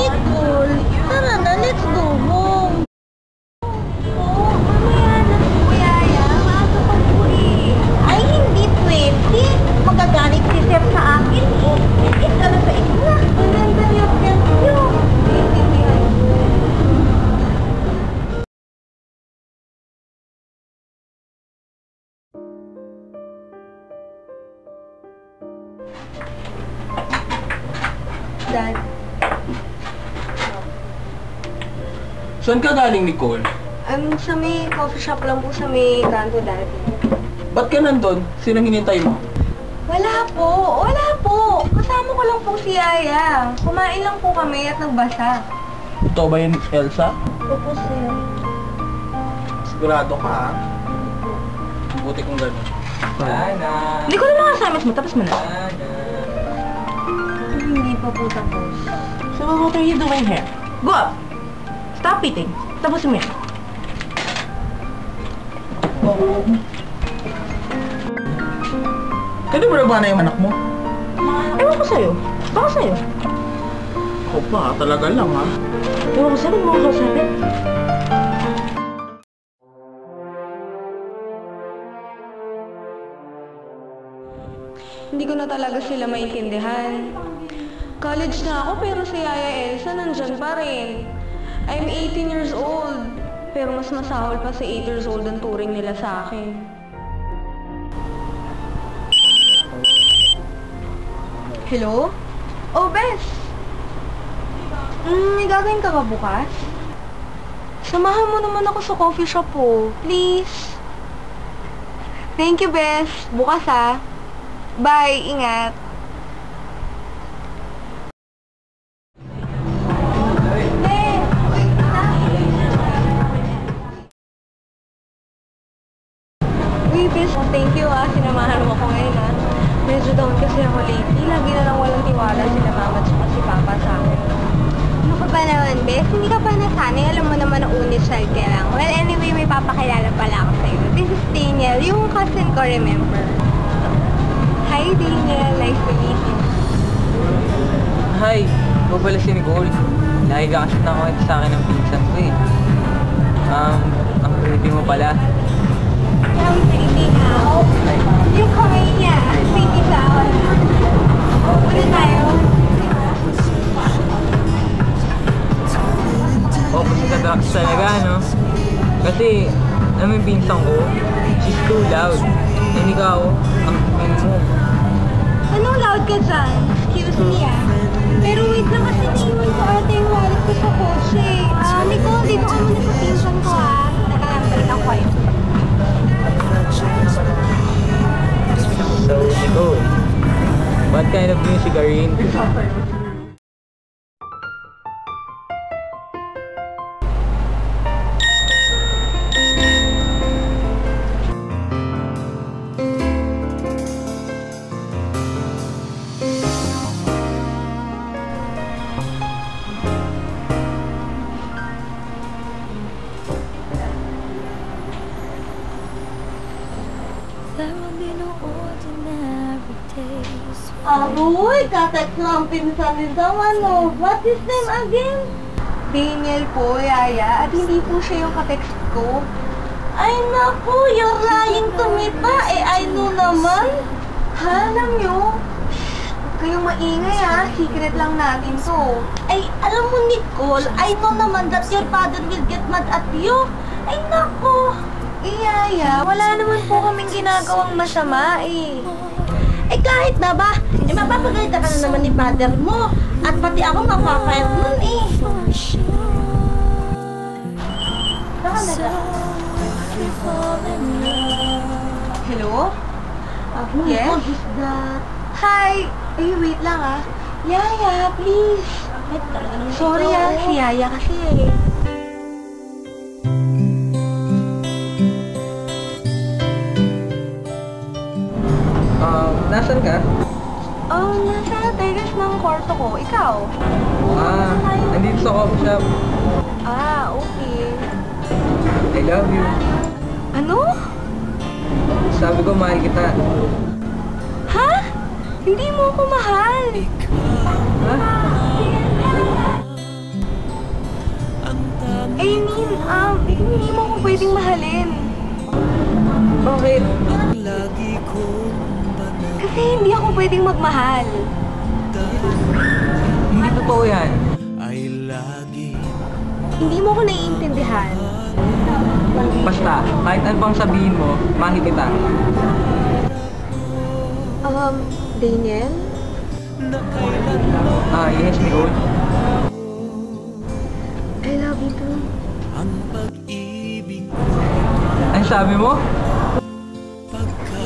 Nicole, tara na, let's go home. Mamaya na po, Yaya. Maaga pa po eh. Ay, hindi 20. Magagalit si Sir sa akin eh. Ano sa inyo na? Maganda yung health nyo. Naiintindihan ko. Dad, Saan ka galing, Nicole? sa may coffee shop lang po sa may kanto, Dad. Ba't ka nandun? Sinong hinintay mo? Wala po. Kasama ko lang po si Yaya. Kumain lang po kami at nagbasa. Ito ba yun, Elsa? Opo, sir. Sigurado ka, ha? Buti kong gano'n. Nana! Hindi ko na mga assignments mo. Tapos mo na. Hindi pa po tapos. So, what are you doing here? Go up! Stop eating. Tapos mo yan. Kaya mo na ba na yung anak mo? Ewan ko sa'yo. Baka sa'yo. Ako pa, talaga lang, ha? Ewan ko sa'yo. Huwag mo ako kausapin. Hindi ko na talaga sila maintindihan. College na ako pero si Yaya Elsa nandyan pa rin. I'm 18 years old. Pero mas masahol pa si 8 years old ang turing nila sa akin. Hello? Oh, Bes! May gagawin ka ba bukas? Samahan mo naman ako sa coffee shop po. Please. Thank you, Bes. Bukas ah. Bye. Ingat. Uy, Bes, thank you ah. Sinamahan mo ako ngayon ah. Medyo down kasi ako lately. Lagi na lang walang tiwala sila mama at si papa sa akin. Ano ka ba naman, Bes? Hindi ka pa nasanay. Alam mo naman na unit child ka lang. Well, anyway, may papakilala pala ako sa'yo. This is Daniel, yung cousin ko, remember? Hi, Daniel. Nice to meet you. Hi, ikaw pala si Nicole. Lagi ka kasi nakwento sa akin ng pinsan ko eh. Ang pretty mo pala. Ang pretty now. Yung kamay niya, pretty sa ako. Una tayo. Opposite ka talaga, no? Kasi, alam mo yung pinsan ko, she's too loud. And ikaw, ang pin mo. Anong loud ka dyan? Excuse me ah. Pero wait lang kasi naiwan ko ate yung wallet ko sa kotse. Nicole, dito ka muna sa pinsan ko ah. Nakalambalit ako kayo. So, Nicole, what kind of music are you into? Aroy, katext na ang pinsan ni ano. What is name again? Daniel po, Yaya. At hindi po siya yung katext ko. Ay naku, you're lying to me pa. I know naman. Ha? Alam nyo? Huwag kayong maingay ha. Secret lang natin to. Ay, alam mo Nicole, I know naman that your father will get mad at you. Ay naku. Yaya, wala naman po kaming ginagawang masama eh. Eh kahit na ba, mapapagalitan ka na naman ni father mo. At pati ako mapapayag nun eh. Saka na ka. Hello? Yes? What is that? Hi! Ay, wait lang ah. Yaya, please. Ay, talaga naman Sorry ito. ah, si Yaya kasi eh. Nasaan ka? Nasa terrace ng kwarto ko. Ikaw? Nandito sa coffee shop. Okay. I love you. Ano? Sabi ko, mahal kita. Ha? Hindi mo ako mahal. Ha? mahalin. Bakit? Kasi hindi ako pwedeng magmahal. Hindi totoo yan. Hindi mo ko naiintindihan. Basta, kahit ano pang sabihin mo, mahal kita. Daniel? Yes, Nicole. I love you too. Ano sabi mo?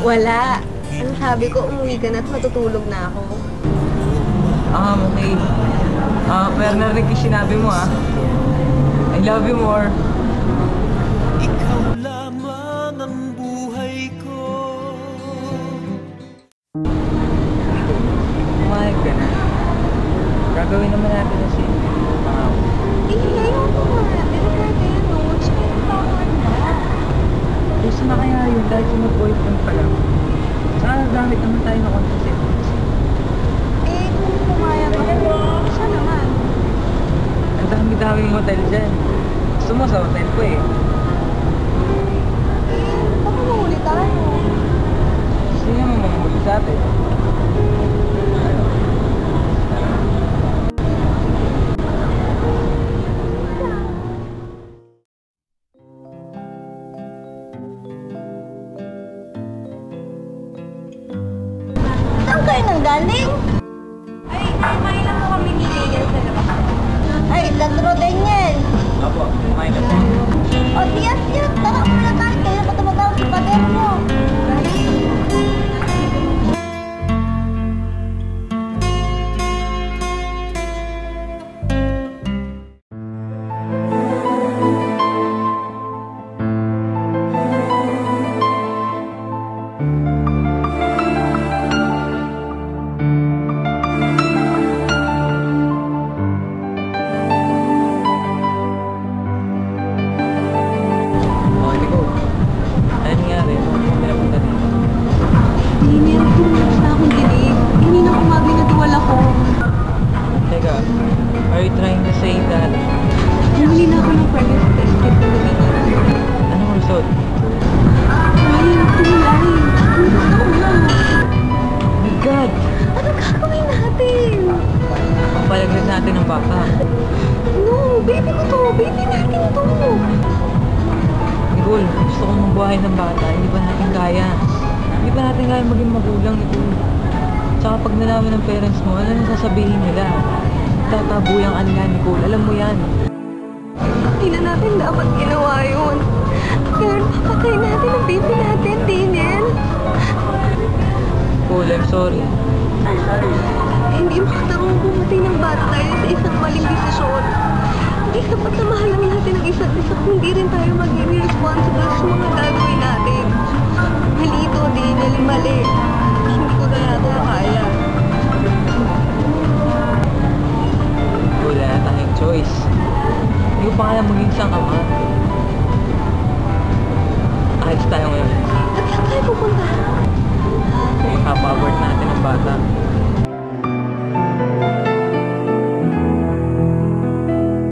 Wala. Ang sabi ko, umuwi ka na at matutulog na ako. Okay. Pero narinig yung sinabi mo I love you more. Ikaw lamang ang buhay ko. Mahal ka na. Gagawin naman natin na si Ngayon ko nga. Delikado yan, no? Chill forward na. gusto na kaya yun dahil boyfriend pa lang. Saka gamit naman tayo ng contraceptives. Kung pumayag ako, siya naman. Ang dami-daming hotel dyan. Gusto mo sa hotel ko Baka mahuli tayo. Gusto niya mamamuli sa atin. Ano? Saan kayo nang galing? Ay, kumain lang po kami ni Daniel sa labas. Ay, latro din yan. Apo, kumain na po. O, tiyas yun. Tara, muna tayo. Kaya ka tumatawag sa pader mo. Nicole. Ano nangyari? Bakit pinapunta dito? Daniel, kumulas na akong dinig. Kanina kumabi na duwal ako. Teka, are you trying to say that? Bumili na ako ng pregnancy test kit na nabibili. Anong result? Ryan, tumulay. Kumulas na ako na. Oh my God! Anong gagawin natin? Papalaglag natin ang bata. No, baby ko to. Baby natin to. Nicole, gusto kong mabuhay ng bata. Hindi ba natin kaya? Hindi ba natin kaya maging magulang, Nicole? Tsaka pag nalaman ng parents mo, ano nang sasabihin nila? Tatabuyang ka nila, Nicole. Alam mo yan. Hindi na natin dapat ginawa yun. Kaya papatay natin ang baby natin, Daniel. Nicole, I'm sorry. Hindi makatarong pumatay ng bata dahil sa isang maling desisyon. Hindi sapat na mahalang natin ang isa't isa kung hindi rin tayo maging responsible sa mga gagawin natin. Mali ito, Daniel. Mali. Hindi ko na yata kaya. Wala na tayong choice. Hindi ko pa kaya maging isang ama.